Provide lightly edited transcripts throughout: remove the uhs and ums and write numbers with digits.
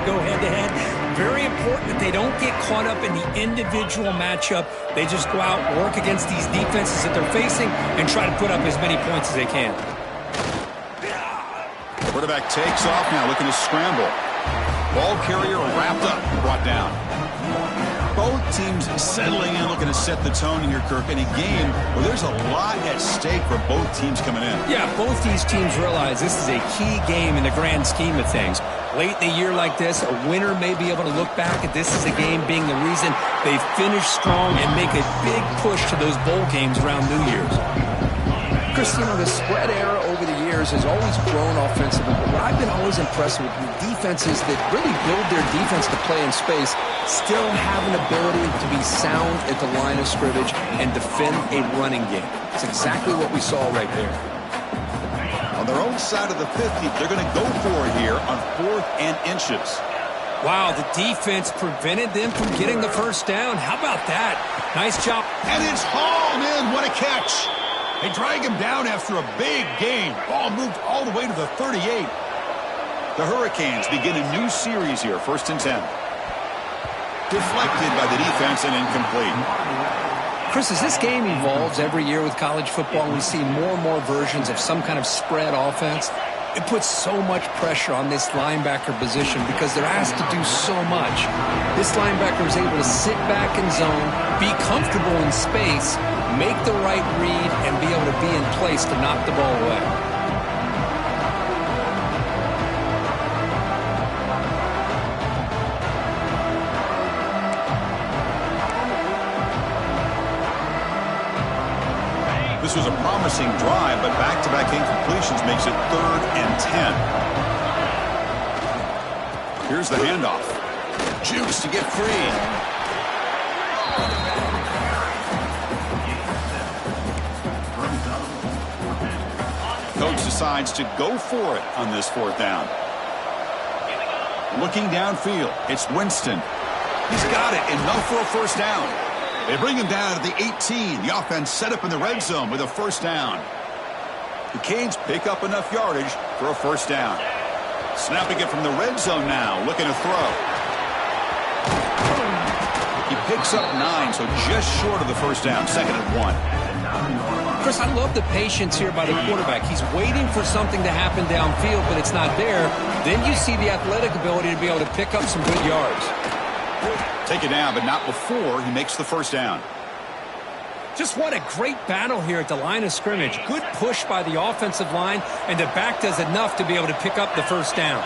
go head-to-head. Very important that they don't get caught up in the individual matchup. They just go out, work against these defenses that they're facing, and try to put up as many points as they can. Quarterback takes off now, looking to scramble. Ball carrier wrapped up, brought down. Both teams settling in, looking to set the tone in here, Kirk, in a game where there's a lot at stake for both teams coming in. Yeah, both these teams realize this is a key game in the grand scheme of things. Late in a year like this, a winner may be able to look back at this as a game being the reason they finish strong and make a big push to those bowl games around New Year's. Chris, you know, the spread era over the years has always grown offensively, but what I've been always impressed with defenses that really build their defense to play in space still have an ability to be sound at the line of scrimmage and defend a running game. It's exactly what we saw right there. On their own side of the 50, they're going to go for it here on 4th and inches. Wow, the defense prevented them from getting the first down. How about that? Nice job. And it's hauled in. What a catch. They drag him down after a big gain. Ball moved all the way to the 38. The Hurricanes begin a new series here, 1st and 10. Deflected by the defense and incomplete. Chris, as this game evolves every year with college football, we see more and more versions of some kind of spread offense. It puts so much pressure on this linebacker position because they're asked to do so much. This linebacker is able to sit back in zone, be comfortable in space, make the right read, and be able to be in place to knock the ball away. This was a promising drive, but back-to-back incompletions makes it 3rd and 10. Here's the handoff. Juice to get free. Coach decides to go for it on this 4th down. Looking downfield, it's Winston. He's got it, enough for a first down. They bring him down at the 18. The offense set up in the red zone with a first down. The Canes pick up enough yardage for a first down. Snapping it from the red zone now, looking to throw. He picks up 9, so just short of the first down, 2nd and 1. Chris, I love the patience here by the quarterback. He's waiting for something to happen downfield, but it's not there. Then you see the athletic ability to be able to pick up some good yards. Take it down, but not before he makes the first down. Just what a great battle here at the line of scrimmage. Good push by the offensive line, and the back does enough to be able to pick up the first down.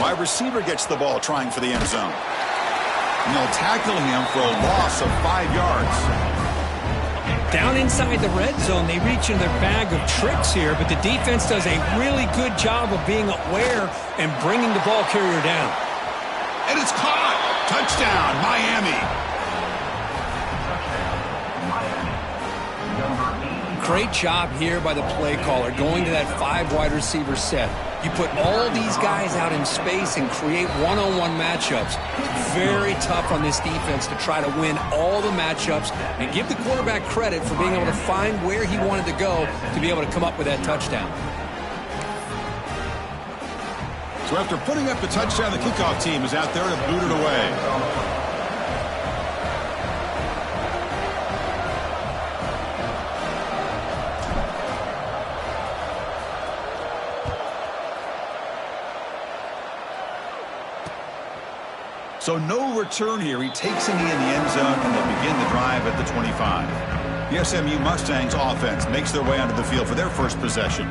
Wide receiver gets the ball trying for the end zone. And they'll tackle him for a loss of 5 yards. Down inside the red zone, they reach in their bag of tricks here, but the defense does a really good job of being aware and bringing the ball carrier down. And it's caught. Touchdown, Miami. Great job here by the play caller, going to that 5 wide receiver set. You put all these guys out in space and create one-on-one matchups. Very tough on this defense to try to win all the matchups and give the quarterback credit for being able to find where he wanted to go to be able to come up with that touchdown. So after putting up the touchdown, the kickoff team is out there to boot it away. So no return here. He takes a knee in the end zone, and they'll begin the drive at the 25. The SMU Mustangs offense makes their way onto the field for their first possession.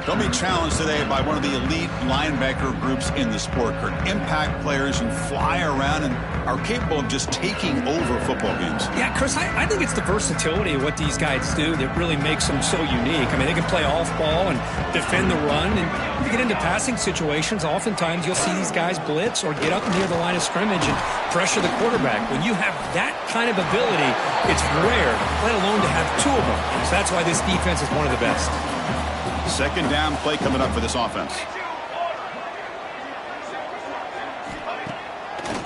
They'll be challenged today by one of the elite linebacker groups in the sport, Kurt. Impact players who fly around and are capable of just taking over football games. Yeah, Chris, I think it's the versatility of what these guys do that really makes them so unique. I mean, they can play off ball and defend the run. And if you get into passing situations, oftentimes you'll see these guys blitz or get up near the line of scrimmage and pressure the quarterback. When you have that kind of ability, it's rare, let alone to have 2 of them. So that's why this defense is one of the best. Second down play coming up for this offense.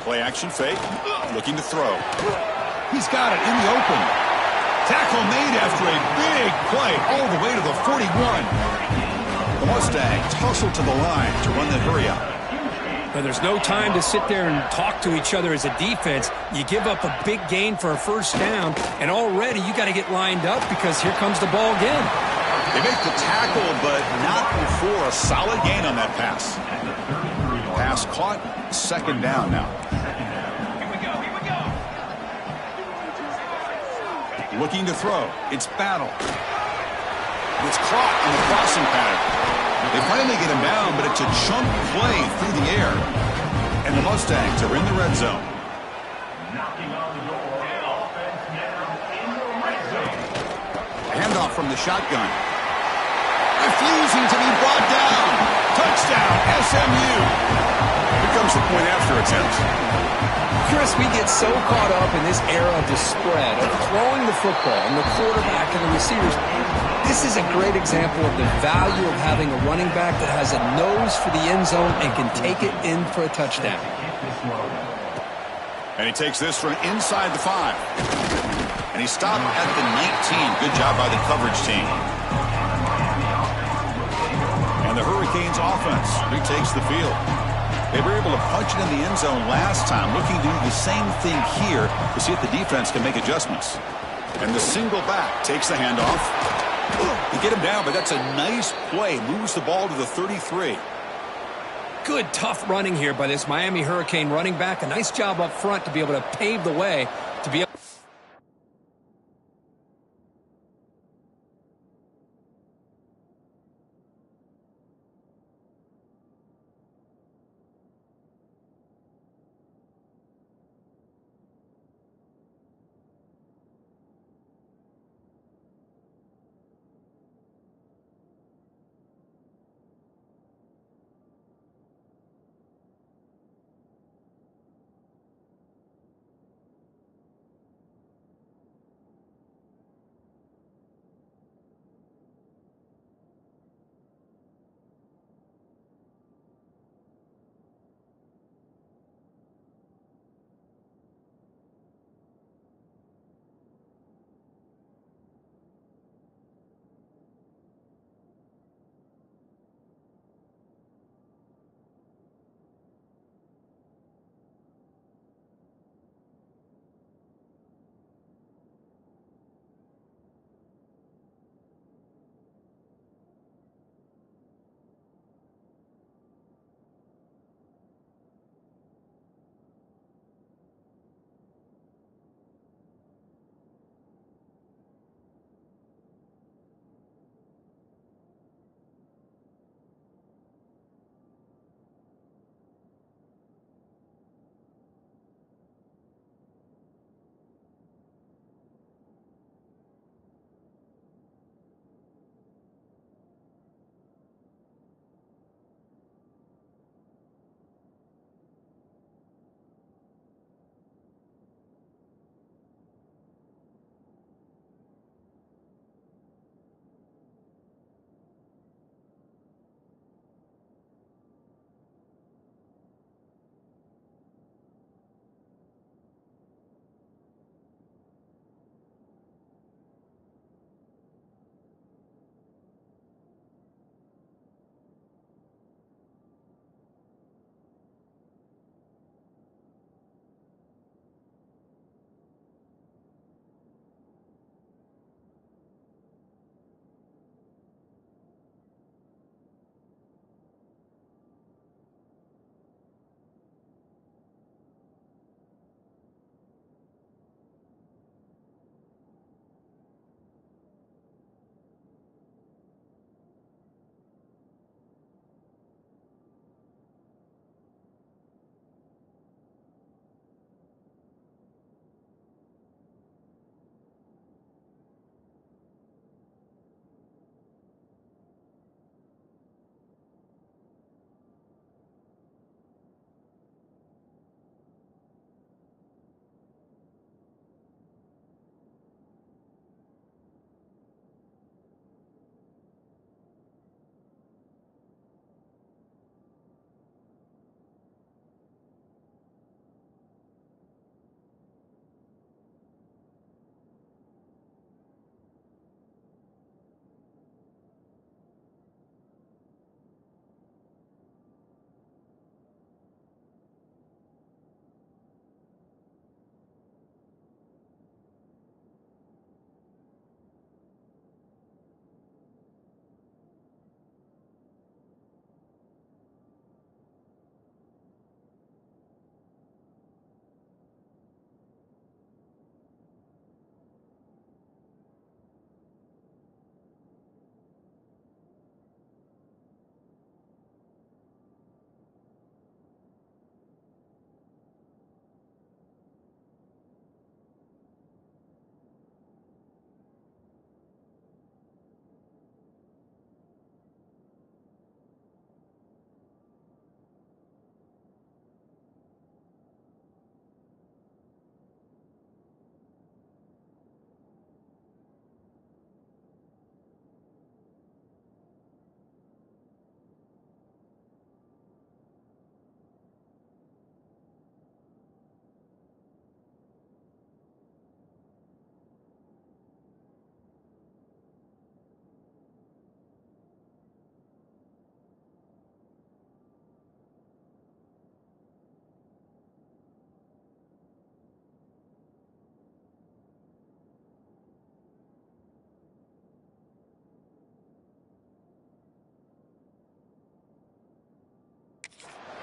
Play action fake. Looking to throw. He's got it in the open. Tackle made after a big play all the way to the 41. The Mustangs hustle to the line to run the hurry out. But there's no time to sit there and talk to each other as a defense. You give up a big gain for a first down, and already you got to get lined up because here comes the ball again. They make the tackle, but not before a solid gain on that pass. Pass caught, second down now. Looking to throw. It's Battle. It's caught on the crossing pattern. They finally get him down, but it's a chunk play through the air. And the Mustangs are in the red zone. Handoff from the shotgun. Refusing to be brought down. Touchdown, SMU. Here comes the point after attempt. Chris, we get so caught up in this era of the spread, of throwing the football and the quarterback and the receivers. This is a great example of the value of having a running back that has a nose for the end zone and can take it in for a touchdown. And he takes this from inside the 5. And he stopped at the 19. Good job by the coverage team. And the Hurricanes offense retakes the field. They were able to punch it in the end zone last time, looking to do the same thing here to see if the defense can make adjustments. And the single back takes the handoff. You get him down, but that's a nice play. Moves the ball to the 33. Good, tough running here by this Miami Hurricane running back. A nice job up front to be able to pave the way to be able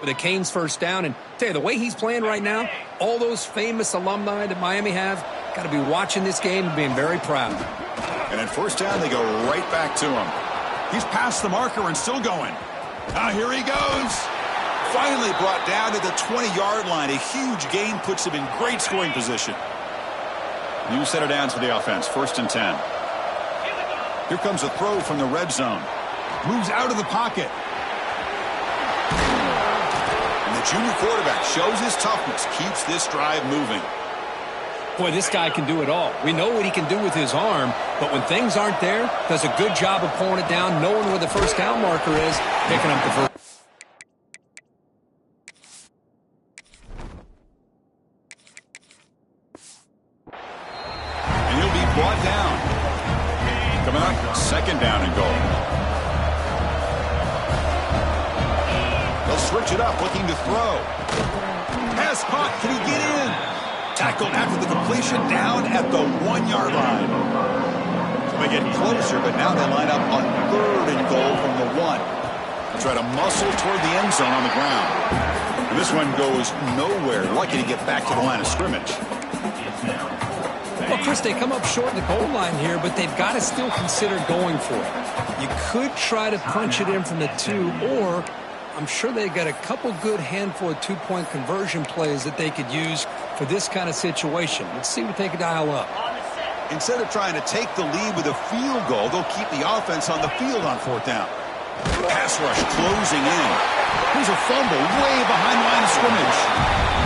with a Canes first down. And tell you, the way he's playing right now, all those famous alumni that Miami have got to be watching this game and being very proud. And at first down, they go right back to him. He's past the marker and still going. Here he goes. Finally brought down to the 20-yard line. A huge gain puts him in great scoring position. New set of downs for the offense. 1st and 10. Here comes a throw from the red zone. Moves out of the pocket. And the junior quarterback shows his toughness. Keeps this drive moving. Boy, this guy can do it all. We know what he can do with his arm, but when things aren't there, does a good job of pulling it down, knowing where the first down marker is, picking up the first. And he'll be brought down. Coming up, 2nd down and goal. They'll switch it up, looking to throw. Pass caught. Can he get in? Tackled after the completion, down at the 1-yard line. They get closer, but now they line up on 3rd and goal from the 1. Try to muscle toward the end zone on the ground. And this one goes nowhere. Lucky to get back to the line of scrimmage. Well, Chris, they come up short in the goal line here, but they've got to still consider going for it. You could try to punch it in from the 2, or I'm sure they've got a couple good handful of 2-point conversion plays that they could use for this kind of situation. Let's see what they can dial up. Instead of trying to take the lead with a field goal, they'll keep the offense on the field on 4th down. Pass rush closing in. Here's a fumble way behind the line of scrimmage.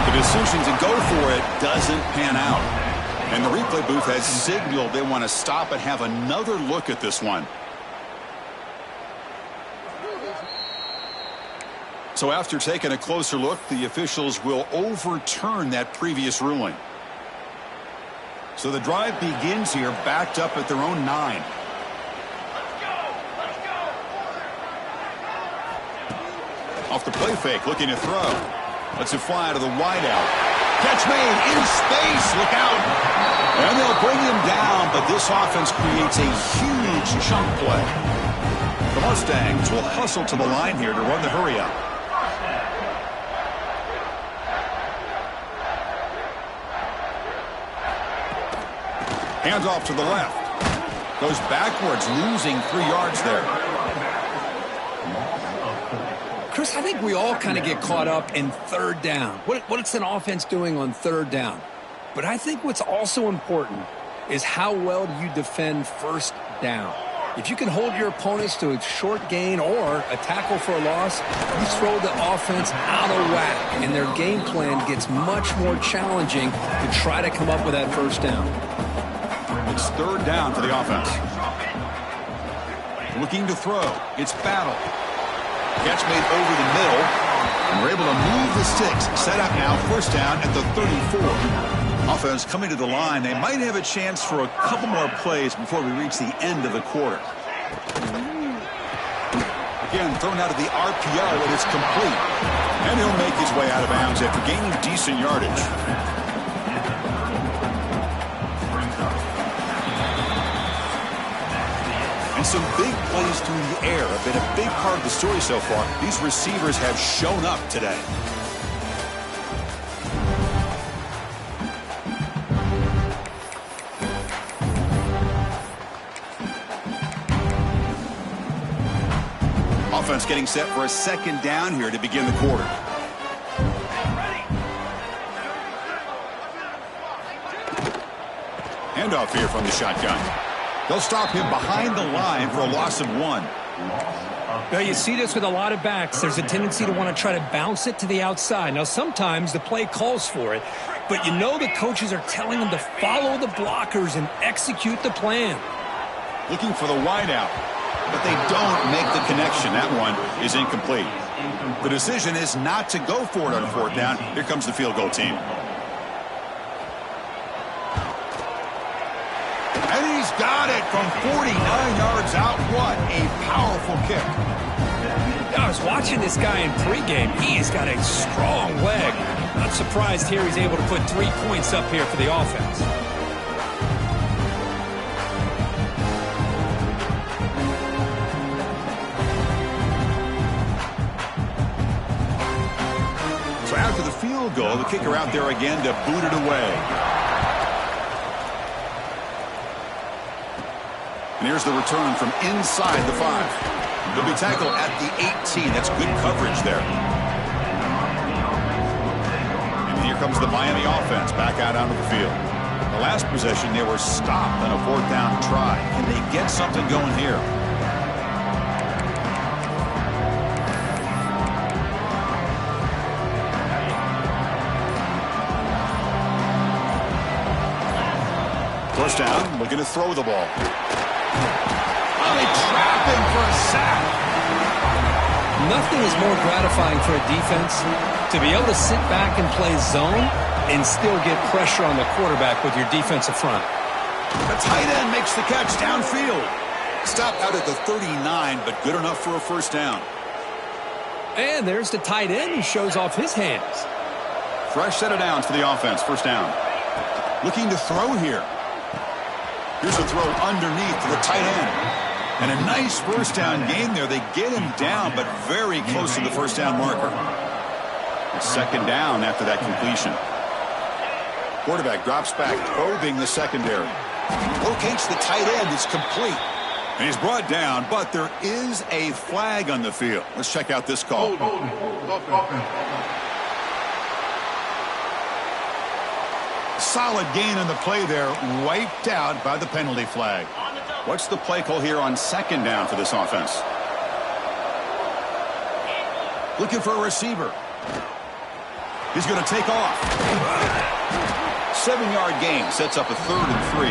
The decision to go for it doesn't pan out. And the replay booth has signaled they want to stop and have another look at this one. So after taking a closer look, the officials will overturn that previous ruling. So the drive begins here, backed up at their own 9. Off the play fake, looking to throw. Lets it fly to the wideout. Catch made in space. Look out. And they'll bring him down, but this offense creates a huge chunk play. The Mustangs will hustle to the line here to run the hurry up. Hands off to the left. Goes backwards, losing 3 yards there. Chris, I think we all kind of get caught up in 3rd down. What's an offense doing on 3rd down? But I think what's also important is how well do you defend 1st down. If you can hold your opponents to a short gain or a tackle for a loss, you throw the offense out of whack, and their game plan gets much more challenging to try to come up with that 1st down. It's 3rd down for the offense. Looking to throw. It's Battle. Catch made over the middle. And we're able to move the sticks. Set up now, 1st down at the 34. Offense coming to the line. They might have a chance for a couple more plays before we reach the end of the quarter. Again, thrown out of the RPO, and it's complete. And he'll make his way out of bounds after gaining decent yardage. And some big plays through the air have been a big part of the story so far. These receivers have shown up today. Offense getting set for a 2nd down here to begin the quarter. Handoff here from the shotgun. They'll stop him behind the line for a loss of 1. Now, you see this with a lot of backs. There's a tendency to want to try to bounce it to the outside. Now, sometimes the play calls for it, but you know the coaches are telling them to follow the blockers and execute the plan. Looking for the wideout, but they don't make the connection. That one is incomplete. The decision is not to go for it on 4th down. Here comes the field goal team. And he's got it from 49 yards out. What a powerful kick. I was watching this guy in pregame. He's got a strong leg. Not surprised here he's able to put 3 points up here for the offense. field goal. The kicker out there again to boot it away. And here's the return from inside the 5. He'll be tackled at the 18. That's good coverage there. And here comes the Miami offense back out onto the field. The last possession, they were stopped on a 4th down try. Can they get something going here? First down, looking to throw the ball. Oh, they trap him for a sack. Nothing is more gratifying for a defense to be able to sit back and play zone and still get pressure on the quarterback with your defensive front. The tight end makes the catch downfield. Stopped out at the 39, but good enough for a first down. And there's the tight end who shows off his hands. Fresh set of downs for the offense. First down. Looking to throw here. Here's a throw underneath to the tight end. And a nice first down game there. They get him down, but very close to the first down marker. Second down after that completion. Quarterback drops back, probing the secondary. Locates the tight end. It's complete. And he's brought down, but there is a flag on the field. Let's check out this call. Solid gain on the play there, wiped out by the penalty flag. What's the play call here on second down for this offense? Looking for a receiver. He's going to take off. 7-yard gain sets up a 3rd and 3.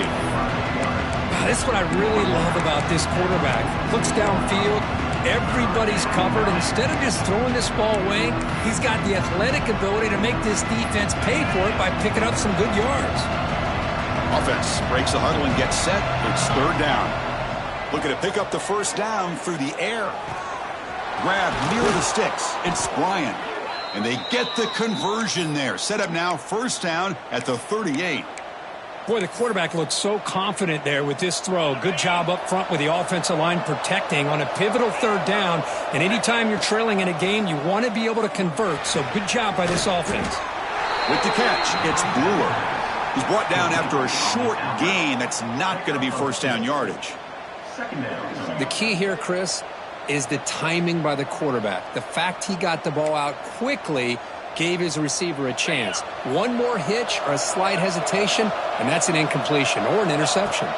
That's what I really love about this quarterback. Looks downfield. Everybody's covered. Instead of just throwing this ball away, he's got the athletic ability to make this defense pay for it by picking up some good yards. Offense breaks the huddle and gets set. It's 3rd down. Looking to pick up the first down through the air. Grab near the sticks. It's Bryant. And they get the conversion there. Set up now, first down at the 38. Boy, the quarterback looks so confident there with this throw. Good job up front with the offensive line protecting on a pivotal 3rd down. And anytime you're trailing in a game, you want to be able to convert. So good job by this offense. With the catch, it's Brewer. He's brought down after a short gain. That's not going to be first down yardage. The key here, Chris, is the timing by the quarterback. The fact he got the ball out quickly gave his receiver a chance. One more hitch or a slight hesitation, and that's an incompletion or an interception.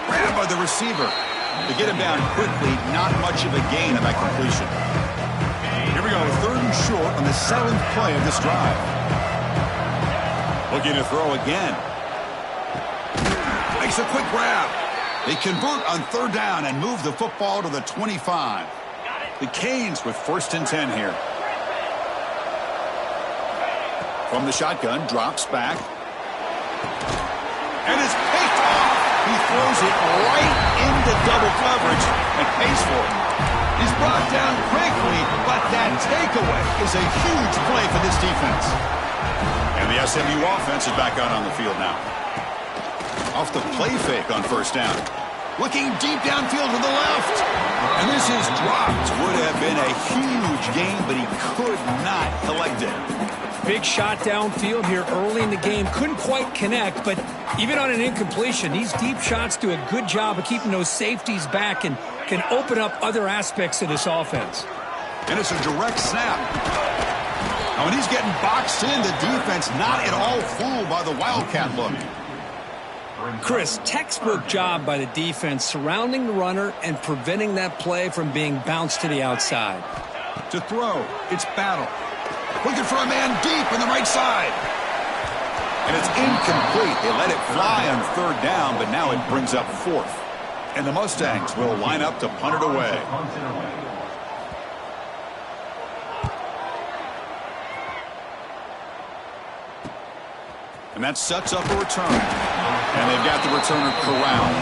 Grabbed by the receiver. To get him down quickly, not much of a gain on that completion. Here we go, 3rd and short on the 7th play of this drive. Looking to throw again. Makes a quick grab. They convert on 3rd down and move the football to the 25. The Canes with 1st and 10 here. From the shotgun, drops back. And it's picked off. He throws it right into double coverage and pays for it. He's brought down quickly, but that takeaway is a huge play for this defense. And the SMU offense is back out on the field now. Off the play fake on first down. Looking deep downfield to the left. And this is dropped. Would have been a huge gain, but he could not collect it. Big shot downfield here early in the game. Couldn't quite connect, but even on an incompletion, these deep shots do a good job of keeping those safeties back and can open up other aspects of this offense. And it's a direct snap. Now, when he's getting boxed in, the defense not at all fooled by the Wildcat look. Chris, textbook job by the defense surrounding the runner and preventing that play from being bounced to the outside. To throw, it's Battle. Looking for a man deep on the right side. And it's incomplete. They let it fly on 3rd down, but now it brings up 4th. And the Mustangs will line up to punt it away. And that sets up a return. And they've got the returner corralled.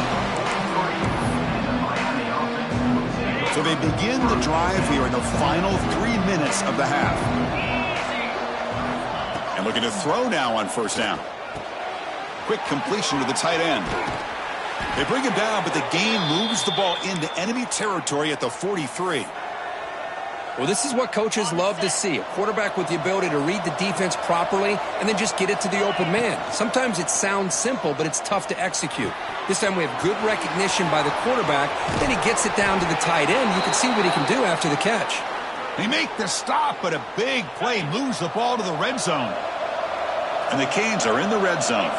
So they begin the drive here in the final 3 minutes of the half. And looking to throw now on first down. Quick completion to the tight end. They bring him down, but the game moves the ball into enemy territory at the 43. Well, this is what coaches love to see. A quarterback with the ability to read the defense properly and then just get it to the open man. Sometimes it sounds simple, but it's tough to execute. This time we have good recognition by the quarterback. Then he gets it down to the tight end. You can see what he can do after the catch. They make the stop, but a big play moves the ball to the red zone. And the Canes are in the red zone.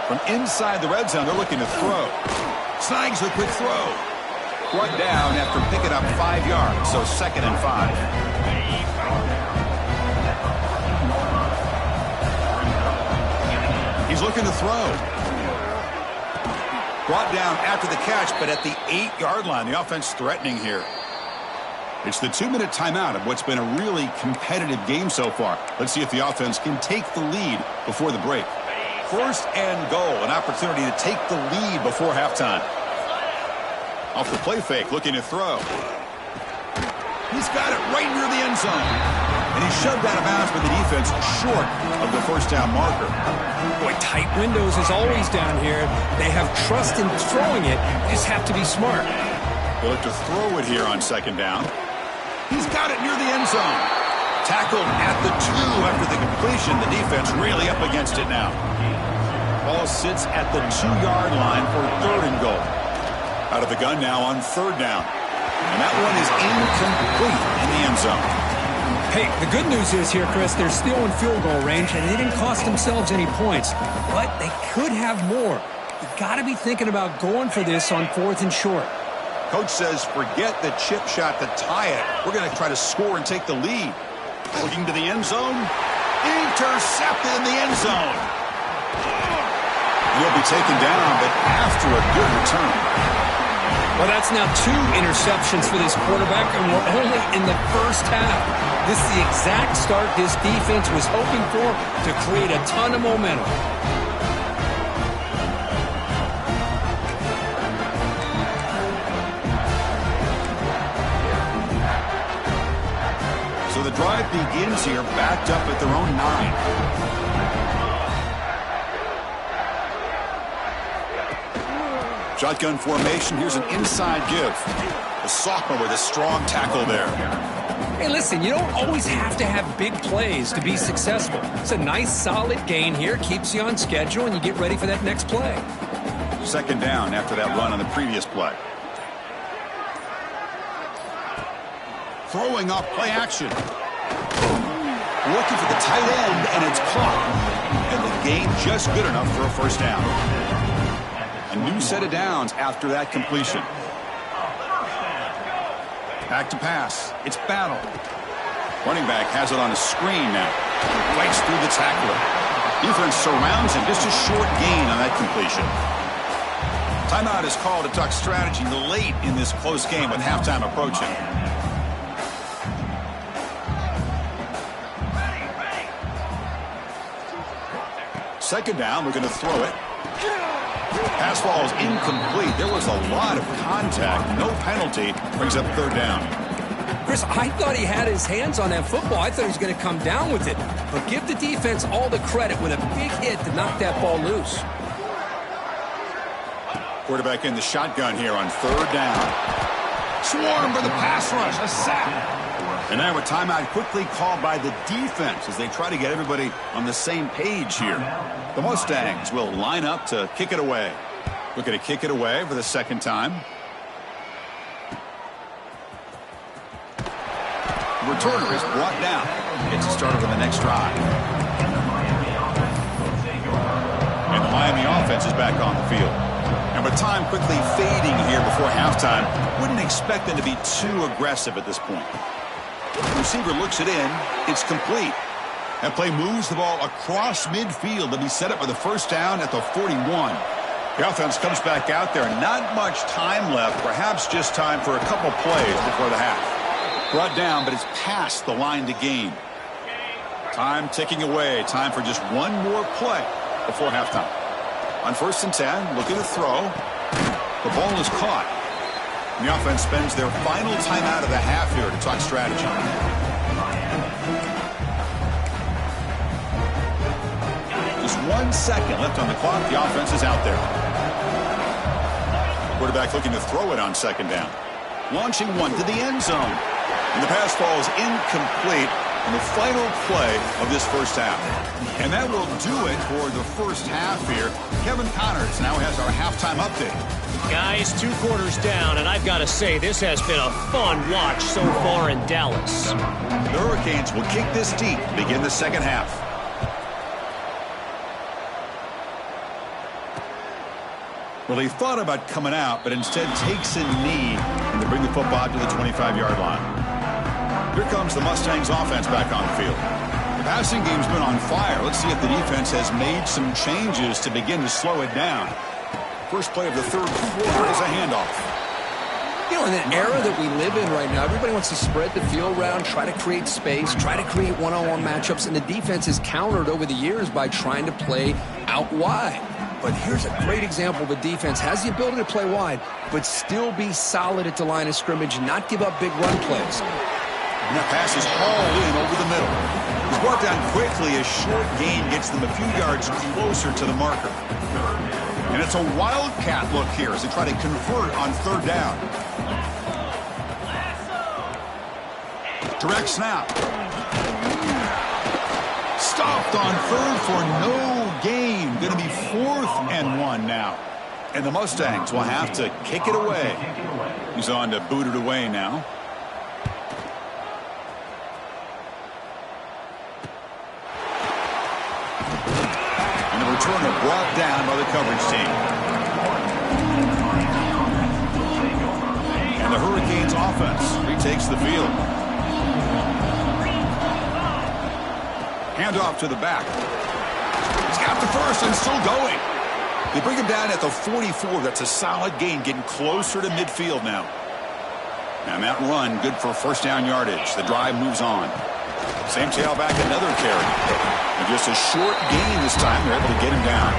From inside the red zone, they're looking to throw. Snags a quick throw. Brought down after picking up 5 yards, so 2nd and 5. He's looking to throw. Brought down after the catch, but at the 8-yard line. The offense threatening here. It's the 2-minute timeout of what's been a really competitive game so far. Let's see if the offense can take the lead before the break. 1st and goal, an opportunity to take the lead before halftime. Off the play fake, looking to throw. He's got it right near the end zone. And he shoved out of bounds with the defense short of the 1st down marker. Boy, tight windows is always down here. They have trust in throwing it. They just have to be smart. They look to throw it here on 2nd down. He's got it near the end zone. Tackled at the 2 after the completion. The defense really up against it now. Ball sits at the 2-yard line for 3rd and goal. Out of the gun now on 3rd down. And that one is incomplete in the end zone. Hey, the good news is here, Chris, they're still in field goal range, and they didn't cost themselves any points. But they could have more. You've got to be thinking about going for this on 4th and short. Coach says, forget the chip shot to tie it. We're going to try to score and take the lead. Looking to the end zone. Intercepted in the end zone. He'll be taken down, but after a good return. Well, that's now 2 interceptions for this quarterback, and we're only in the 1st half. This is the exact start this defense was hoping for to create a ton of momentum. So the drive begins here, backed up at their own 9. Shotgun formation. Here's an inside give. The sophomore with a strong tackle there. Hey, listen, you don't always have to have big plays to be successful. It's a nice, solid gain here. Keeps you on schedule, and you get ready for that next play. 2nd down after that run on the previous play. Throwing off play action. Looking for the tight end, and it's caught. And the gain just good enough for a 1st down. A new set of downs after that completion. Back to pass. It's Battle. Running back has it on a screen now. Fights through the tackler. Defense surrounds him. Just a short gain on that completion. Timeout is called to talk strategy late in this close game with halftime approaching. Second down, we're going to throw it. Pass ball is incomplete. There was a lot of contact. No penalty. Brings up 3rd down. Chris, I thought he had his hands on that football. I thought he was going to come down with it. But give the defense all the credit with a big hit to knock that ball loose. Quarterback in the shotgun here on 3rd down. Swarm for the pass rush. A sack. And now a timeout quickly called by the defense as they try to get everybody on the same page here. The Mustangs will line up to kick it away. Looking to kick it away for the 2nd time. The returner is brought down. Gets it started on the next drive. And the Miami offense is back on the field. And with time quickly fading here before halftime, wouldn't expect them to be too aggressive at this point. The receiver looks it in. It's complete. That play moves the ball across midfield to be set up for the 1st down at the 41. The offense comes back out there. Not much time left. Perhaps just time for a couple plays before the half. Brought down, but it's past the line to gain. Time ticking away. Time for just one more play before halftime. On 1st and 10, looking to throw. The ball is caught. And the offense spends their final timeout of the half here to talk strategy. Just 1 second left on the clock. The offense is out there. Quarterback looking to throw it on 2nd down. Launching one to the end zone. And the pass falls incomplete on the final play of this first half. And that will do it for the first half here. Kevin Connors now has our halftime update. Guys, 2 quarters down, and I've got to say, this has been a fun watch so far in Dallas. The Hurricanes will kick this deep to begin the second half. Well, he thought about coming out, but instead takes a knee and to bring the football to the 25-yard line. Here comes the Mustangs offense back on the field. The passing game's been on fire. Let's see if the defense has made some changes to begin to slow it down. First play of the third quarter is a handoff. You know, in the era that we live in right now, everybody wants to spread the field around, try to create space, try to create one-on-one matchups, and the defense is countered over the years by trying to play out wide. But here's a great example of a defense has the ability to play wide, but still be solid at the line of scrimmage and not give up big run plays. And that pass is hauled in over the middle. He's brought down quickly. A short gain gets them a few yards closer to the marker. And it's a wildcat look here as they try to convert on third down. Direct snap. Stopped on third for no gain. Going to be 4th and 1 now. And the Mustangs will have to kick it away. He's on to boot it away now. And the returner brought down by the coverage team. And the Hurricanes offense retakes the field. Handoff to the back. He's got the first and still going. They bring him down at the 44. That's a solid gain, getting closer to midfield now. And that run, good for first down yardage. The drive moves on. Same tailback, another carry. And just a short gain this time. They're able to get him down.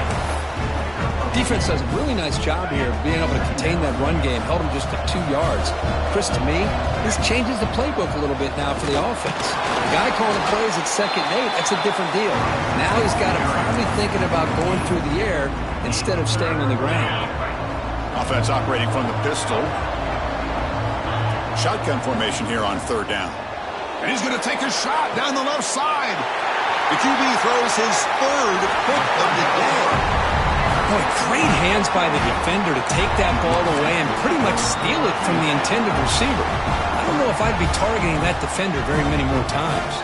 Defense does a really nice job here of being able to contain that run game. Held him just to 2 yards. Chris, to me, this changes the playbook a little bit now for the offense. The guy calling the plays at 2nd and 8, that's a different deal. Now he's got him probably thinking about going through the air instead of staying on the ground. Offense operating from the pistol. Shotgun formation here on third down. And he's going to take a shot down the left side. The QB throws his 3rd pick of the day. Boy, great hands by the defender to take that ball away and pretty much steal it from the intended receiver. I don't know if I'd be targeting that defender very many more times.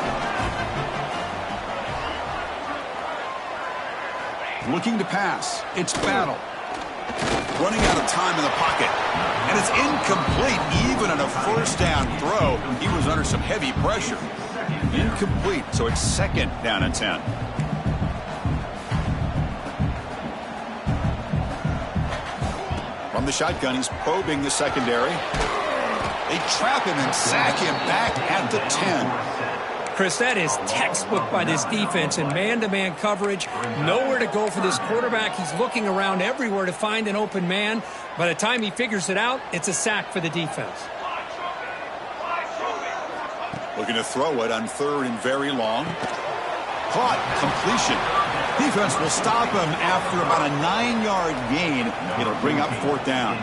Looking to pass. It's Battle. Running out of time in the pocket. And it's incomplete. Even on a first down throw, he was under some heavy pressure. Incomplete, so it's 2nd down and 10. From the shotgun, he's probing the secondary. They trap him and sack him back at the 10. Chris, that is textbook by this defense in man-to-man coverage. Nowhere to go for this quarterback. He's looking around everywhere to find an open man. By the time he figures it out, it's a sack for the defense. Looking to throw it on 3rd and very long. Caught. Completion. Defense will stop him after about a 9-yard gain. It'll bring up 4th down.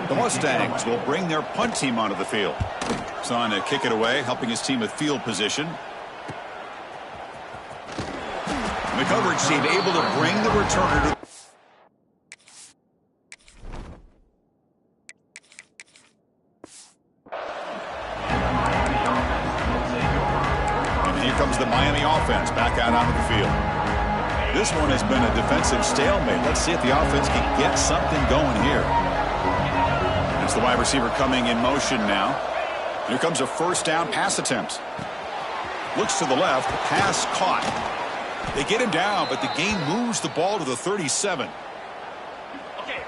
The Mustangs will bring their punt team onto the field. He's on to kick it away, helping his team with field position. And the coverage team able to bring the returner to... And here comes the Miami offense back out onto the field. This one has been a defensive stalemate. Let's see if the offense can get something going here. It's the wide receiver coming in motion now. Here comes a first down pass attempt. Looks to the left. Pass caught. They get him down, but the game moves the ball to the 37.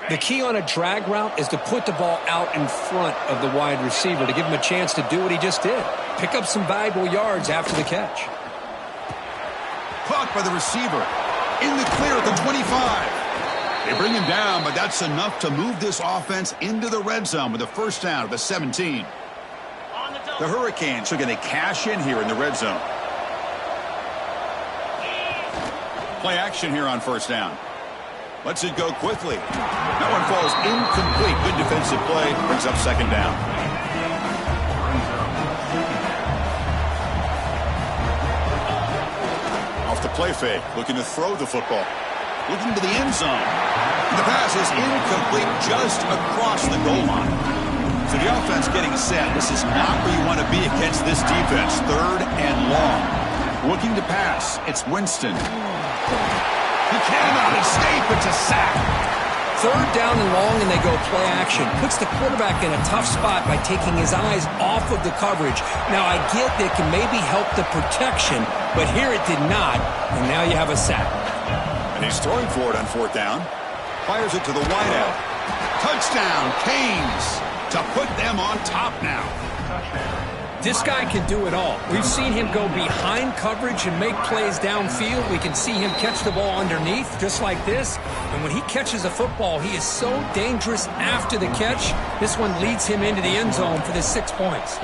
The key on a drag route is to put the ball out in front of the wide receiver to give him a chance to do what he just did. Pick up some valuable yards after the catch. Caught by the receiver. In the clear at the 25. They bring him down, but that's enough to move this offense into the red zone with a first down at the 17. The Hurricanes are going to cash in here in the red zone. Play action here on first down. Lets it go quickly. That one falls incomplete. Good defensive play. Brings up 2nd down. the play fake, looking to throw the football. Looking to the end zone. The pass is incomplete just across the goal line. So the offense getting set. This is not where you want to be against this defense. 3rd and long. Looking to pass. It's Winston. He cannot escape. It's a sack. 3rd down and long, and they go play action. Puts the quarterback in a tough spot by taking his eyes off of the coverage. Now, I get that it can maybe help the protection, but here it did not, and now you have a sack. And he's throwing for it on 4th down. Fires it to the wideout. Touchdown, Canes, to put them on top now. This guy can do it all. We've seen him go behind coverage and make plays downfield. We can see him catch the ball underneath, just like this. And when he catches a football, he is so dangerous after the catch. This one leads him into the end zone for the 6 points.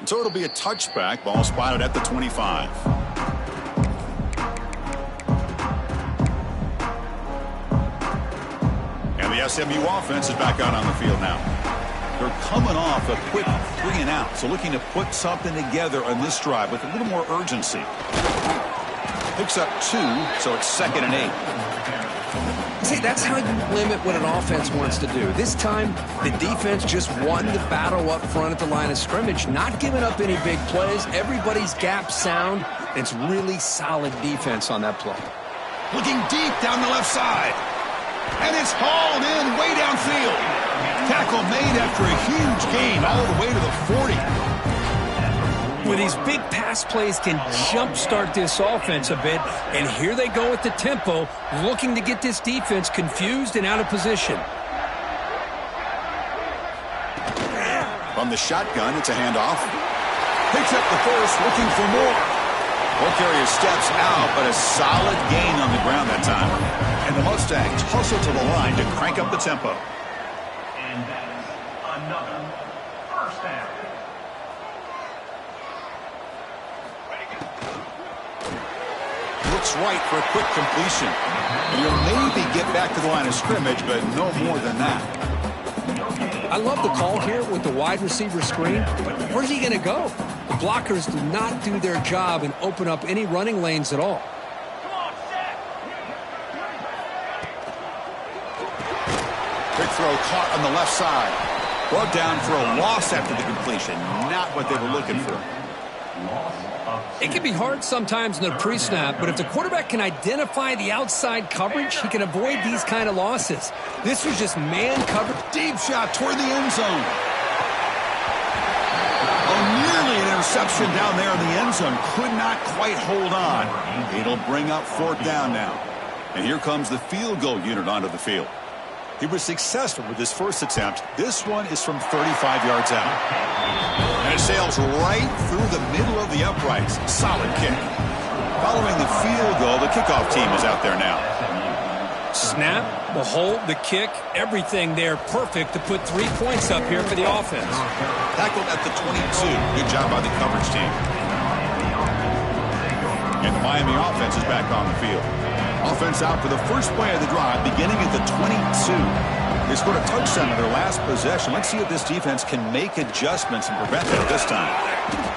So it'll be a touchback. Ball spotted at the 25. And the SMU offense is back out on the field now. They're coming off a quick 3-and-out, so looking to put something together on this drive with a little more urgency. Picks up 2, so it's 2nd and 8. See, that's how you limit what an offense wants to do. This time, the defense just won the battle up front at the line of scrimmage, not giving up any big plays. Everybody's gap sound. It's really solid defense on that play. Looking deep down the left side. And it's hauled in way downfield. Tackle made after a huge gain all the way to the 40. Well, these big pass plays can jumpstart this offense a bit, and here they go with the tempo, looking to get this defense confused and out of position. From the shotgun, it's a handoff. Picks up the first, looking for more. Ball carrier steps out, but a solid gain on the ground that time. And the Mustangs hustle to the line to crank up the tempo. And that is another first down. Looks right for a quick completion. He'll maybe get back to the line of scrimmage, but no more than that. I love the call here with the wide receiver screen, but where's he going to go? The blockers do not do their job and open up any running lanes at all. Quick throw caught on the left side. Brought down for a loss after the completion. Not what they were looking for. It can be hard sometimes in the pre-snap, but if the quarterback can identify the outside coverage, he can avoid these kind of losses. This was just man coverage. Deep shot toward the end zone. Oh, nearly an interception down there in the end zone. Could not quite hold on. It'll bring up 4th down now. And here comes the field goal unit onto the field. He was successful with his first attempt. This one is from 35 yards out. And it sails right through the middle of the uprights. Solid kick. Following the field goal, the kickoff team is out there now. Snap, the hold, the kick, everything there perfect to put 3 points up here for the offense. Tackled at the 22. Good job by the coverage team. And the Miami offense is back on the field. Offense out for the first play of the drive, beginning at the 22. They scored a touchdown in their last possession. Let's see if this defense can make adjustments and prevent that this time.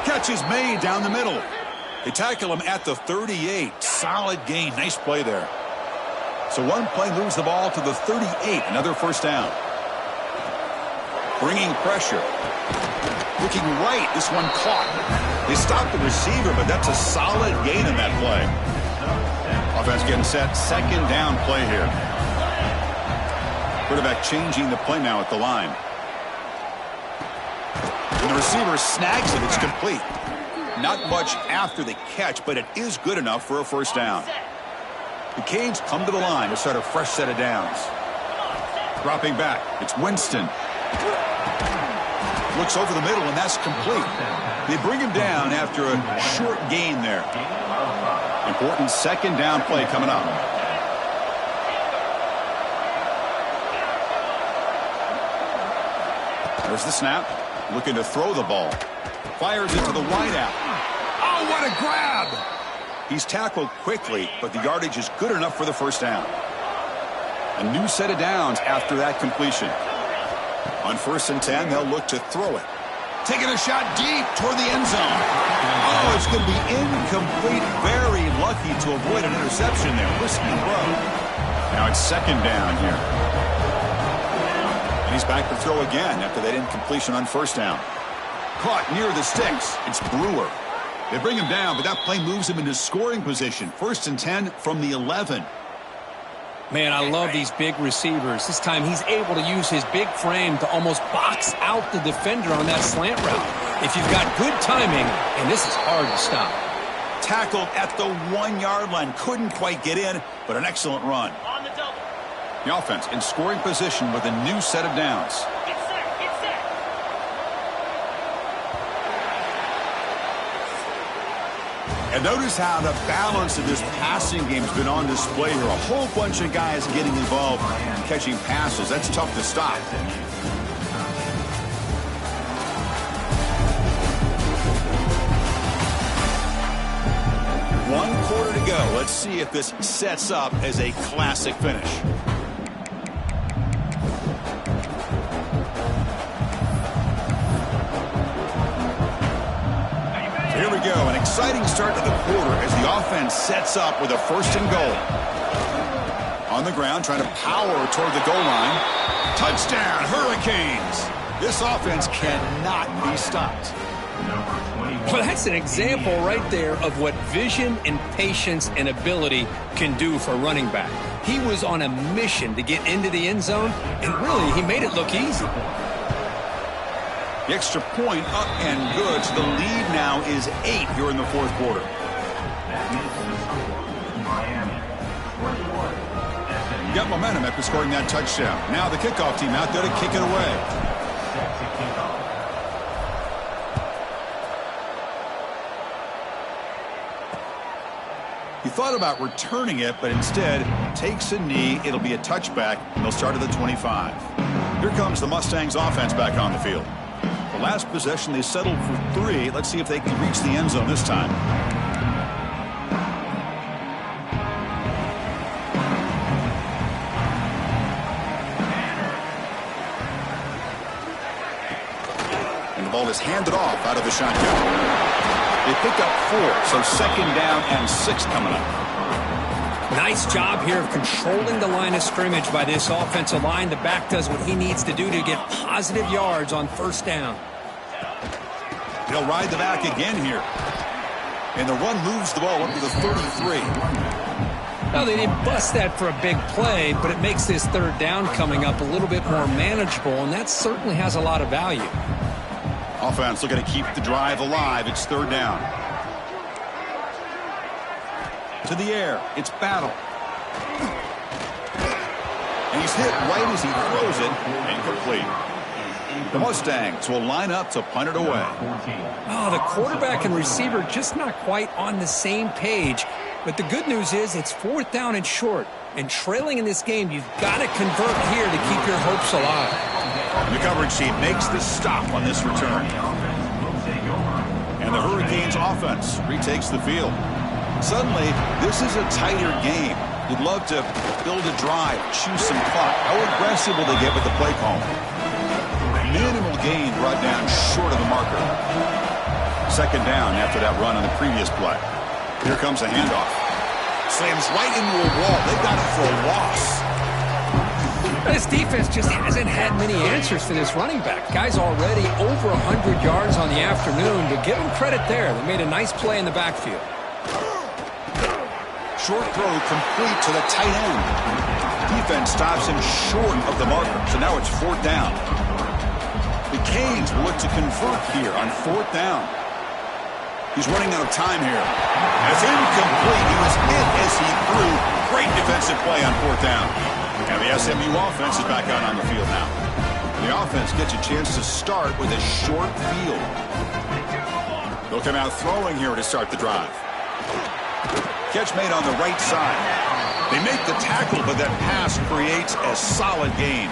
Catch is made down the middle. They tackle him at the 38. Solid gain. Nice play there. So one play moves the ball to the 38. Another first down. Bringing pressure. Looking right. This one caught. They stopped the receiver, but that's a solid gain in that play. Offense getting set. 2nd down play here. Quarterback changing the play now at the line. And the receiver snags it. It's complete. Not much after the catch, but it is good enough for a first down. The Canes come to the line to start a fresh set of downs. Dropping back. It's Winston. Looks over the middle, and that's complete. They bring him down after a short gain there. Important 2nd down play coming up. There's the snap. Looking to throw the ball. Fires it to the wideout. Oh, what a grab! He's tackled quickly, but the yardage is good enough for the first down. A new set of downs after that completion. On 1st and 10, they'll look to throw it. Taking a shot deep toward the end zone. Oh, it's going to be incomplete. Very lucky to avoid an interception there. Risky throw. Now it's 2nd down here. And he's back to throw again after that incompletion on 1st down. Caught near the sticks. It's Brewer. They bring him down, but that play moves him into scoring position. 1st and 10 from the 11. Man, I love these big receivers. This time he's able to use his big frame to almost box out the defender on that slant route. If you've got good timing, and this is hard to stop. Tackled at the 1-yard line. Couldn't quite get in, but an excellent run. On the double. The offense in scoring position with a new set of downs. Get set, get set. And notice how the balance of this passing game has been on display here. A whole bunch of guys getting involved catching passes. That's tough to stop. quarter to go. Let's see if this sets up as a classic finish. Here we go. An exciting start to the quarter as the offense sets up with a 1st and goal. On the ground, trying to power toward the goal line. Touchdown, Hurricanes. This offense cannot be stopped. Well, that's an example right there of what vision and patience and ability can do for a running back. He was on a mission to get into the end zone, and really, he made it look easy. The extra point up and good. So the lead now is 8 here in the 4th quarter. Got momentum after scoring that touchdown. Now the kickoff team out there to kick it away. He thought about returning it, but instead takes a knee. It'll be a touchback, and they'll start at the 25. Here comes the Mustangs offense back on the field. The last possession, they settled for 3. Let's see if they can reach the end zone this time. And the ball is handed off out of the shotgun. They pick up 4, so 2nd down and 6 coming up. Nice job here of controlling the line of scrimmage by this offensive line. The back does what he needs to do to get positive yards on 1st down. They'll ride the back again here. And the run moves the ball up to the 33. Now, they didn't bust that for a big play, but it makes this 3rd down coming up a little bit more manageable, and that certainly has a lot of value. Offense looking to keep the drive alive. It's 3rd down. To the air. It's Battle. And he's hit right as he throws it. Incomplete. The Mustangs will line up to punt it away. Oh, the quarterback and receiver just not quite on the same page. But the good news is it's 4th down and short. And trailing in this game, you've got to convert here to keep your hopes alive. The coverage team makes the stop on this return. And the Hurricanes offense retakes the field. Suddenly, this is a tighter game. You'd love to build a drive, choose some clock. How aggressive will they get with the play call? Minimal gain brought down short of the marker. 2nd down after that run on the previous play. Here comes a handoff. Slams right into a wall. They've got it for a loss. This defense just hasn't had many answers for this running back. Guy's already over 100 yards on the afternoon, but give him credit there. They made a nice play in the backfield. Short throw complete to the tight end. Defense stops him short of the marker, so now it's 4th down. The Canes will look to convert here on 4th down. He's running out of time here. It's incomplete. He was hit as he threw. Great defensive play on 4th down. And the SMU offense is back out on the field now. And the offense gets a chance to start with a short field. They'll come out throwing here to start the drive. Catch made on the right side. They make the tackle, but that pass creates a solid gain.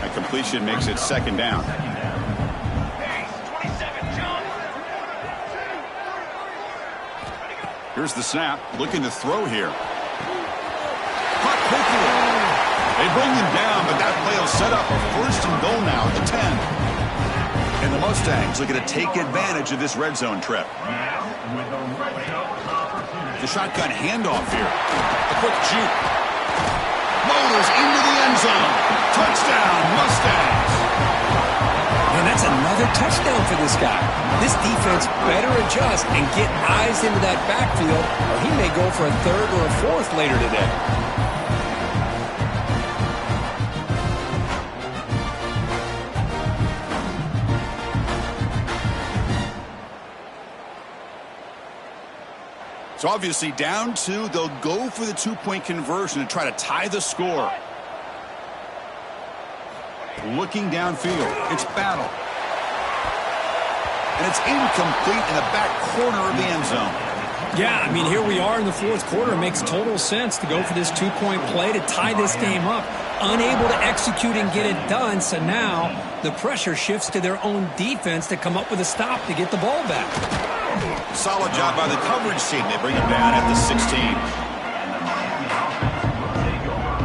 That completion makes it 2nd down. Here's the snap. Looking to throw here. Caught quickly. They bring him down, but that play will set up a 1st and goal now at the 10. And the Mustangs looking to take advantage of this red zone trip. The shotgun handoff here. A quick juke. Motors into the end zone. Touchdown, Mustangs. And that's another touchdown for this guy. This defense better adjust and get eyes into that backfield, or he may go for a 3rd or a 4th later today. So obviously down 2, they'll go for the 2-point conversion to try to tie the score. Looking downfield, it's Battle. And it's incomplete in the back corner of the end zone. Yeah, I mean, here we are in the 4th quarter. It makes total sense to go for this 2-point play to tie this game up. Unable to execute and get it done, so now the pressure shifts to their own defense to come up with a stop to get the ball back. Solid job by the coverage team. They bring him down at the 16.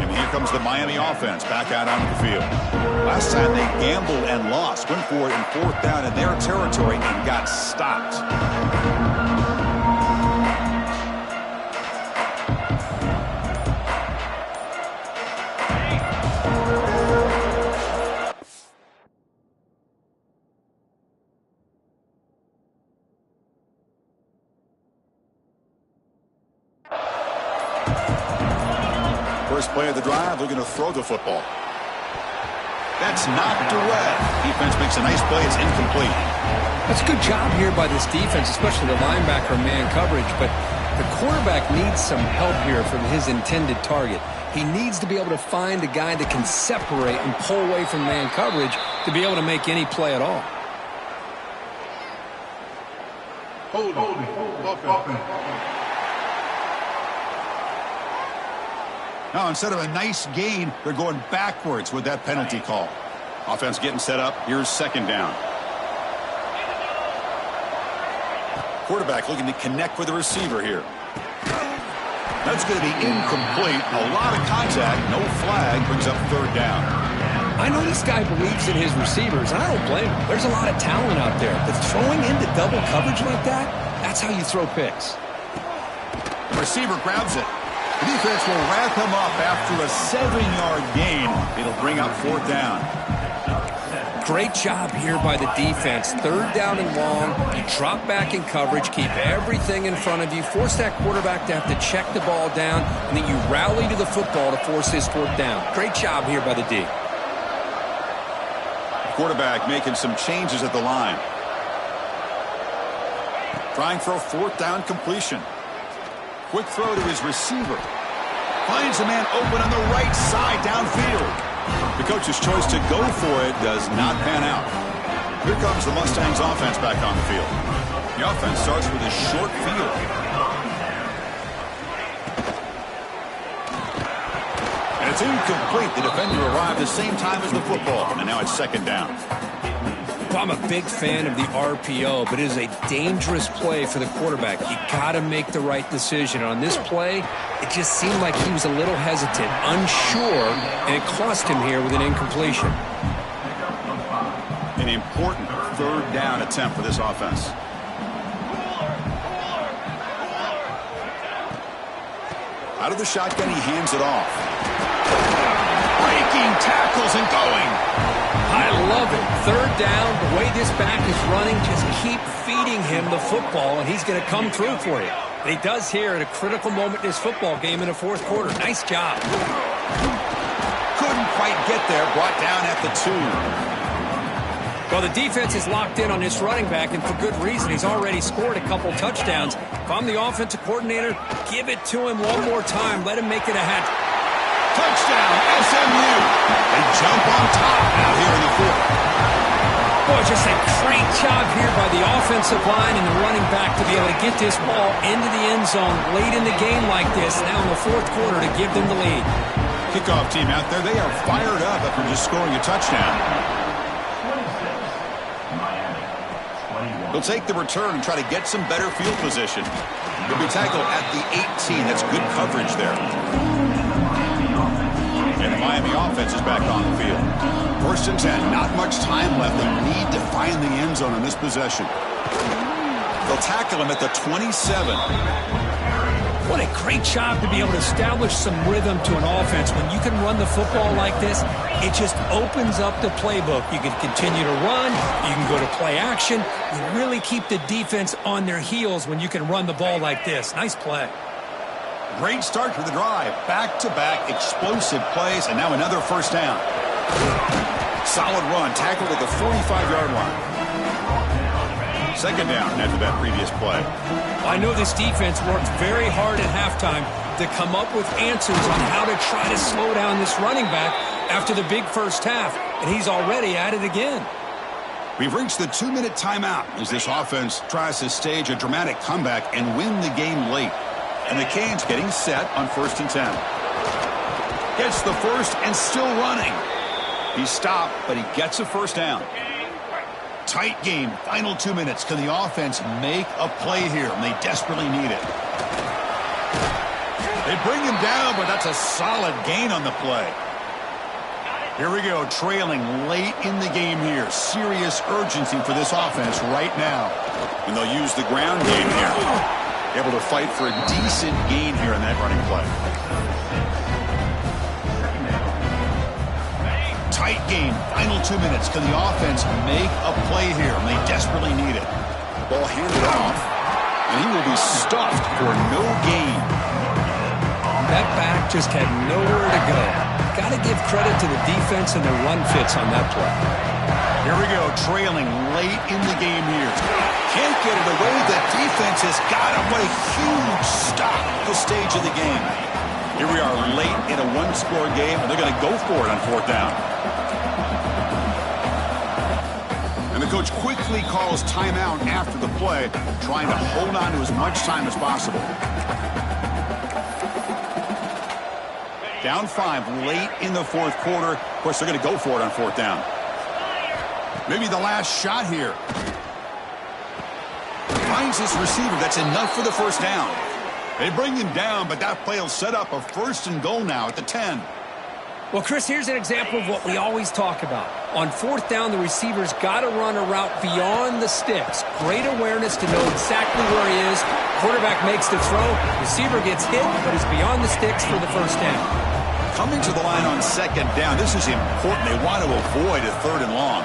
And here comes the Miami offense back out onto the field. Last time they gambled and lost. Went for it in 4th down in their territory and got stopped. First play of the drive, looking to throw the football. That's knocked away. Defense makes a nice play. It's incomplete. That's a good job here by this defense, especially the linebacker man coverage. But the quarterback needs some help here from his intended target. He needs to be able to find a guy that can separate and pull away from man coverage to be able to make any play at all. Now, instead of a nice gain, they're going backwards with that penalty call. Offense getting set up. Here's 2nd down. Quarterback looking to connect with the receiver here. That's going to be incomplete. A lot of contact. No flag. Brings up 3rd down. I know this guy believes in his receivers, and I don't blame him. There's a lot of talent out there. But throwing into double coverage like that, that's how you throw picks. The receiver grabs it. The defense will wrap him up after a 7-yard gain. It'll bring up 4th down. Great job here by the defense. 3rd down and long. You drop back in coverage, keep everything in front of you, force that quarterback to have to check the ball down, and then you rally to the football to force his 4th down. Great job here by the D. Quarterback making some changes at the line. Trying for a 4th down completion. Quick throw to his receiver. Finds a man open on the right side downfield. The coach's choice to go for it does not pan out. Here comes the Mustangs offense back on the field. The offense starts with a short field. And it's incomplete. The defender arrived the same time as the football. And now it's 2nd down. I'm a big fan of the RPO, but it is a dangerous play for the quarterback. You got to make the right decision. On this play, it just seemed like he was a little hesitant, unsure, and it cost him here with an incompletion. An important 3rd down attempt for this offense. Out of the shotgun, he hands it off. Breaking tackles and going. I love it. 3rd down, the way this back is running, just keep feeding him the football, and he's going to come through for you. And he does here at a critical moment in this football game in the 4th quarter. Nice job. Couldn't quite get there. Brought down at the 2. Well, the defense is locked in on this running back, and for good reason. He's already scored a couple touchdowns. If I'm the offensive coordinator, give it to him one more time. Let him make it a hat. Touchdown, SMU. They jump on top out here in the 4th. Boy, just a great job here by the offensive line and the running back to be able to get this ball into the end zone late in the game like this, now in the 4th quarter to give them the lead. Kickoff team out there, they are fired up after just scoring a touchdown. They'll take the return and try to get some better field position. They'll be tackled at the 18. That's good coverage there. And the Miami offense is back on the field. 1st and 10. Not much time left. They need to find the end zone on this possession. They'll tackle him at the 27. What a great job to be able to establish some rhythm to an offense. When you can run the football like this, it just opens up the playbook. You can continue to run. You can go to play action. You really keep the defense on their heels when you can run the ball like this. Nice play. Great start to the drive. Back-to-back explosive plays, and now another 1st down. Solid run, tackled at the 45-yard line. 2nd down after that previous play. I know this defense worked very hard at halftime to come up with answers on how to try to slow down this running back after the big 1st half, and he's already at it again. We've reached the 2-minute timeout as this offense tries to stage a dramatic comeback and win the game late. And the Canes getting set on 1st and 10. Gets the 1st and still running. He stopped, but he gets a 1st down. Tight game. Final 2 minutes. Can the offense make a play here? And they desperately need it. They bring him down, but that's a solid gain on the play. Here we go, trailing late in the game here. Serious urgency for this offense right now. And they'll use the ground game here. Able to fight for a decent gain here in that running play. Tight game, final 2 minutes. Can the offense make a play here? And they desperately need it. Ball handed off, and he will be stuffed for no gain. That back just had nowhere to go. Got to give credit to the defense and the run fits on that play. Here we go, trailing late in the game here. Can't get it away. The defense has got him. What a huge stop at this stage of the game. Here we are late in a one-score game, and they're going to go for it on 4th down. And the coach quickly calls timeout after the play, trying to hold on to as much time as possible. Down 5 late in the 4th quarter. Of course, they're going to go for it on 4th down. Maybe the last shot here. Finds his receiver. That's enough for the 1st down. They bring him down, but that play will set up a 1st and goal now at the 10. Well, Chris, here's an example of what we always talk about. On 4th down, the receiver's got to run a route beyond the sticks. Great awareness to know exactly where he is. Quarterback makes the throw. Receiver gets hit, but is beyond the sticks for the 1st down. Coming to the line on 2nd down. This is important. They want to avoid a 3rd and long.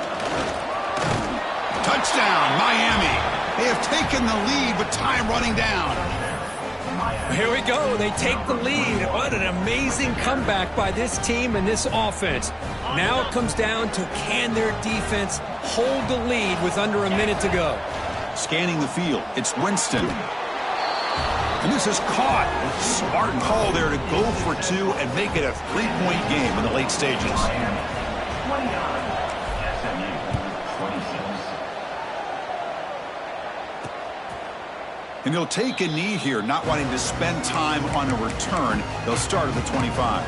Touchdown, Miami. They have taken the lead with time running down. Here we go. They take the lead. What an amazing comeback by this team and this offense. Now it comes down to can their defense hold the lead with under a minute to go. Scanning the field. It's Winston. And this is caught. Smart call there to go for 2 and make it a 3-point game in the late stages. And he'll take a knee here, not wanting to spend time on a return. They'll start at the 25.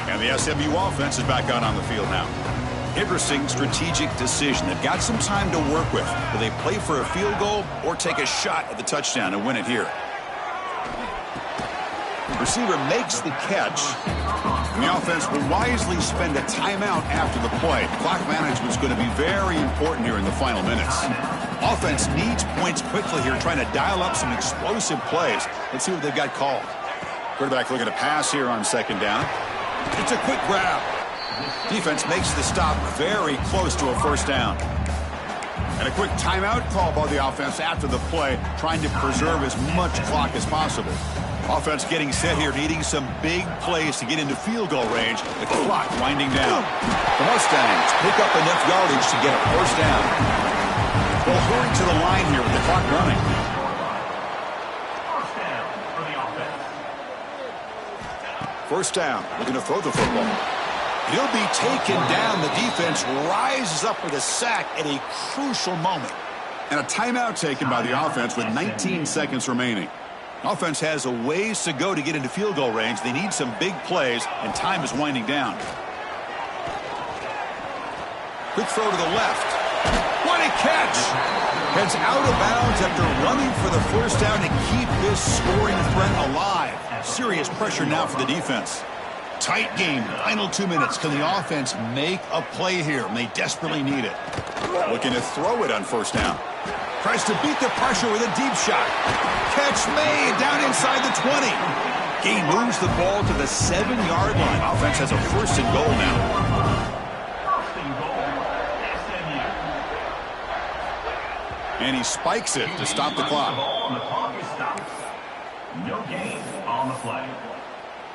And the SMU offense is back out on the field now. Interesting strategic decision. They've got some time to work with. Will they play for a field goal or take a shot at the touchdown and win it here? Receiver makes the catch. And the offense will wisely spend a timeout after the play. Clock management is going to be very important here in the final minutes. Offense needs points quickly here, trying to dial up some explosive plays. Let's see what they've got called. Quarterback looking to pass here on 2nd down. It's a quick grab. Defense makes the stop very close to a 1st down. And a quick timeout call by the offense after the play, trying to preserve as much clock as possible. Offense getting set here, needing some big plays to get into field goal range. The clock winding down. The Mustangs pick up enough yardage to get a 1st down. They'll hurry to the line here with the clock running. 1st down for the offense. 1st down. Looking to throw the football. He'll be taken down. The defense rises up with a sack at a crucial moment. And a timeout taken by the offense with 19 seconds remaining. Offense has a ways to go to get into field goal range. They need some big plays, and time is winding down. Quick throw to the left. What a catch! Heads out of bounds after running for the 1st down to keep this scoring threat alive. Serious pressure now for the defense. Tight game, final 2 minutes. Can the offense make a play here? And they desperately need it. Looking to throw it on 1st down. Tries to beat the pressure with a deep shot. Catch made down inside the 20. Gain moves the ball to the 7-yard line. Offense has a 1st and goal now. 1st and goal, SMU. And he spikes it to stop the clock. The clock is stopped. No gain on the play.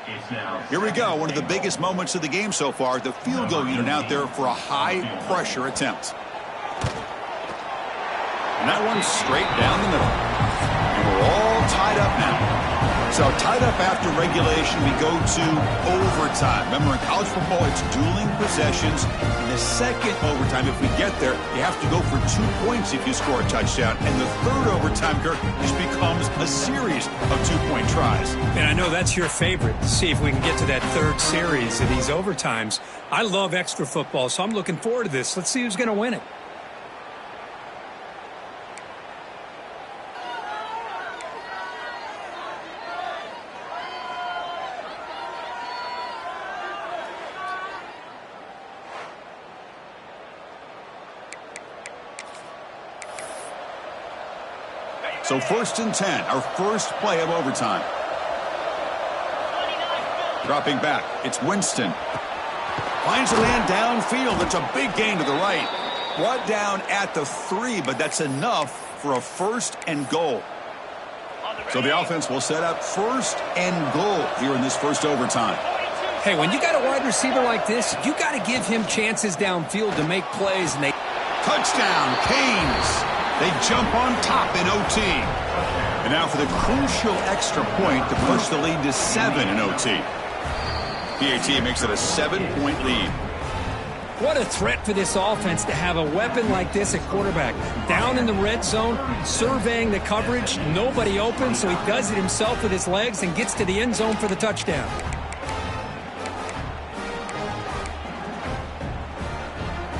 It's now Here we go. One of the biggest moments of the game so far. The field goal unit out there for a high-pressure attempt. And that one's straight down the middle. And we're all tied up now. So tied up after regulation, we go to overtime. Remember, in college football, it's dueling possessions. In the second overtime, if we get there, you have to go for 2 points if you score a touchdown. And the third overtime, Kirk, just becomes a series of 2-point tries. And I know that's your favorite, to see if we can get to that 3rd series of these overtimes. I love extra football, so I'm looking forward to this. Let's see who's going to win it. So 1st and 10, our first play of overtime. Dropping back, it's Winston. Finds a man downfield. It's a big gain to the right. Brought down at the 3, but that's enough for a 1st and goal. So the offense will set up 1st and goal here in this first overtime. Hey, when you got a wide receiver like this, you got to give him chances downfield to make plays. And Touchdown, Canes. They jump on top in OT. And now for the crucial extra point to push the lead to 7 in OT. PAT makes it a 7-point lead. What a threat for this offense to have a weapon like this at quarterback. Down in the red zone, surveying the coverage, nobody open, so he does it himself with his legs and gets to the end zone for the touchdown.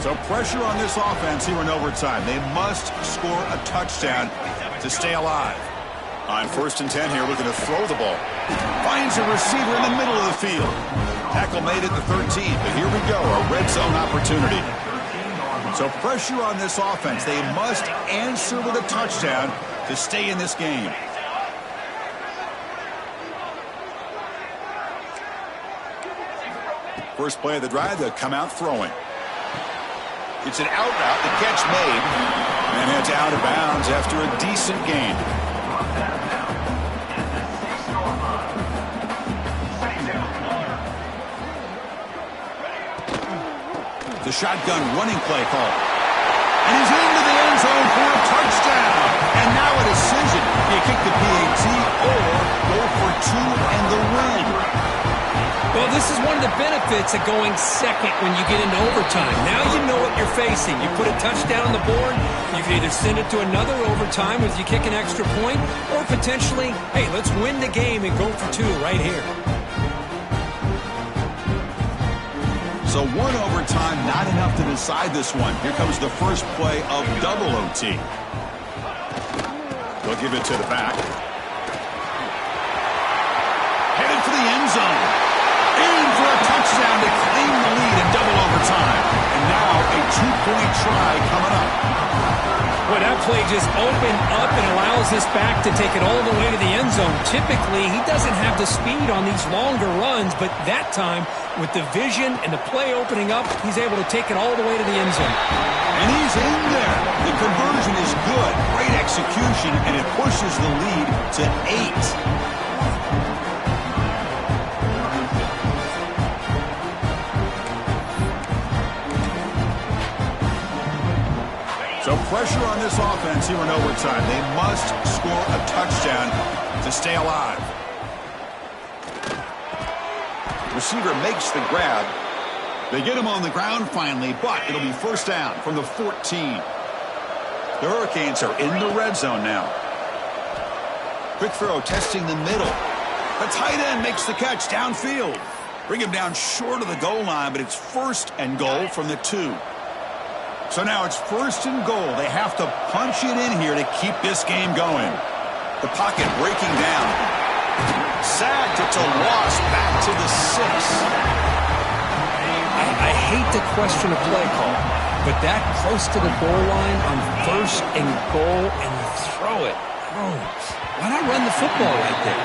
So pressure on this offense here in overtime. They must score a touchdown to stay alive. On 1st and 10 here, looking to throw the ball. Finds a receiver in the middle of the field. Tackle made at the 13, but here we go, a red zone opportunity. So pressure on this offense. They must answer with a touchdown to stay in this game. First play of the drive, they'll come out throwing. It's an out route, the catch made, and it's out of bounds after a decent gain. The shotgun running play call. And he's into the end zone for a touchdown. And now a decision. Do you kick the PAT or go for 2 and the win? Well, this is one of the benefits of going second when you get into overtime. Now you know what you're facing. You put a touchdown on the board, you can either send it to another overtime if you kick an extra point, or potentially, hey, let's win the game and go for 2 right here. So 1 overtime, not enough to decide this one. Here comes the first play of double OT. They'll give it to the back. Headed for the end zone. In for a touchdown to claim the lead in double overtime. And now a 2-point try coming up. Well, that play just opened up and allows this back to take it all the way to the end zone. Typically, he doesn't have the speed on these longer runs, but that time, with the vision and the play opening up, he's able to take it all the way to the end zone. And he's in there. The conversion is good. Great execution, and it pushes the lead to 8. So pressure on this offense here in overtime. They must score a touchdown to stay alive. Receiver makes the grab. They get him on the ground finally, but it'll be first down from the 14. The Hurricanes are in the red zone now. Quick throw testing the middle. The tight end makes the catch downfield. Bring him down short of the goal line, but it's 1st and goal from the 2. So now it's 1st and goal. They have to punch it in here to keep this game going. The pocket breaking down. Sacked, it's a loss back to the 6. I hate to question a play call, but that close to the goal line on 1st and goal and you throw it. Oh, why not run the football right there?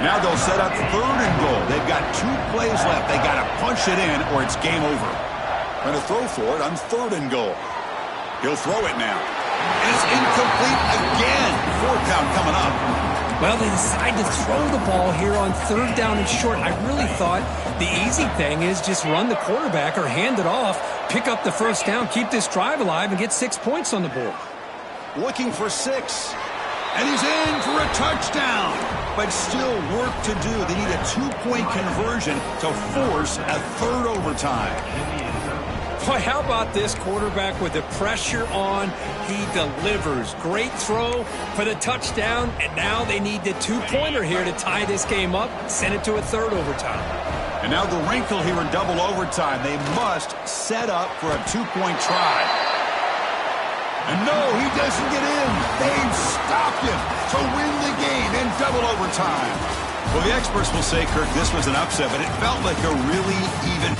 Now they'll set up 3rd and goal. They've got 2 plays left. They got to punch it in or it's game over. Going to throw for it on 3rd and goal. He'll throw it now. And it's incomplete again. 4th down coming up. Well, they decide to throw the ball here on 3rd down and short. I really thought the easy thing is just run the quarterback or hand it off, pick up the 1st down, keep this drive alive, and get 6 points on the board. Looking for 6. And he's in for a touchdown. But still work to do. They need a 2-point conversion to force a 3rd overtime. Boy, how about this quarterback with the pressure on? He delivers. Great throw for the touchdown, and now they need the 2-pointer here to tie this game up, send it to a 3rd overtime. And now the wrinkle here in double overtime. They must set up for a 2-point try. And no, he doesn't get in. They've stopped him to win the game in double overtime. Well, the experts will say, Kirk, this was an upset, but it felt like a really even